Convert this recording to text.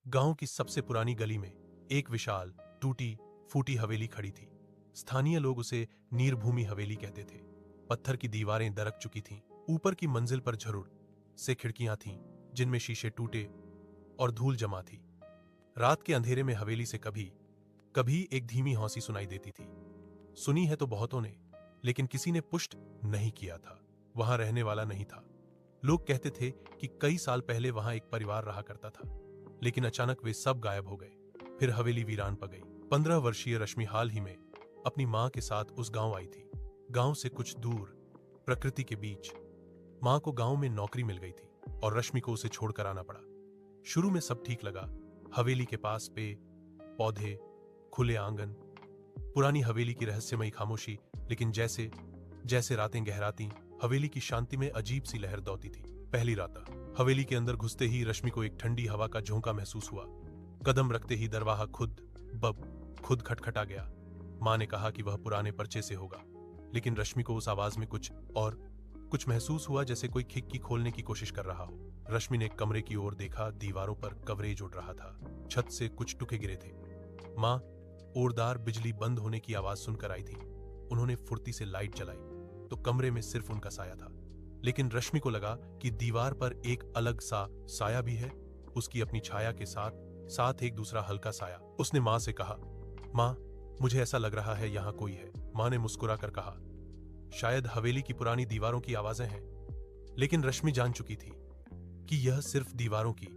गांव की सबसे पुरानी गली में एक विशाल टूटी फूटी हवेली खड़ी थी। स्थानीय लोग उसे नीरभूमि हवेली कहते थे। पत्थर की दीवारें दरक चुकी थीं। ऊपर की मंजिल पर झरुड़ से खिड़कियां थीं जिनमें शीशे टूटे और धूल जमा थी। रात के अंधेरे में हवेली से कभी कभी एक धीमी हौंसी सुनाई देती थी। सुनी है तो बहुतों ने, लेकिन किसी ने पुष्ट नहीं किया था। वहां रहने वाला नहीं था। लोग कहते थे कि कई साल पहले वहां एक परिवार रहा करता था, लेकिन अचानक वे सब गायब हो गए। फिर हवेली वीरान पड़ गई। 15 वर्षीय रश्मि हाल ही में अपनी मां के साथ उस गांव आई थी। गांव से कुछ दूर प्रकृति के बीच। मां को गांव में नौकरी मिल गई थी और रश्मि को उसे छोड़कर आना पड़ा। शुरू में सब ठीक लगा। हवेली के पास पे पौधे, खुले आंगन, पुरानी हवेली की रहस्यमयी खामोशी। लेकिन जैसे जैसे रातें गहराती, हवेली की शांति में अजीब सी लहर दौड़ती थी। पहली रात हवेली के अंदर घुसते ही रश्मि को एक ठंडी हवा का झोंका महसूस हुआ। कदम रखते ही दरवाजा खुद खटखटा गया। मां ने कहा कि वह पुराने पर्चे से होगा, लेकिन रश्मि को उस आवाज में कुछ महसूस हुआ, जैसे कोई खिड़की खोलने की कोशिश कर रहा हो। रश्मि ने कमरे की ओर देखा। दीवारों पर कवरेज उड़ रहा था। छत से कुछ टुके गिरे थे। मां ओरदार बिजली बंद होने की आवाज सुनकर आई थी। उन्होंने फुर्ती से लाइट जलाई तो कमरे में सिर्फ उनका साया था। लेकिन रश्मि को लगा कि दीवार पर एक अलग सा साया भी है। उसकी अपनी छाया के साथ एक दूसरा हल्का साया। उसने मां से कहा, मां, मुझे ऐसा लग रहा है यहां कोई है। मां ने मुस्कुरा कर कहा, शायद हवेली की पुरानी दीवारों की आवाजें हैं। लेकिन रश्मि जान चुकी थी कि यह सिर्फ दीवारों की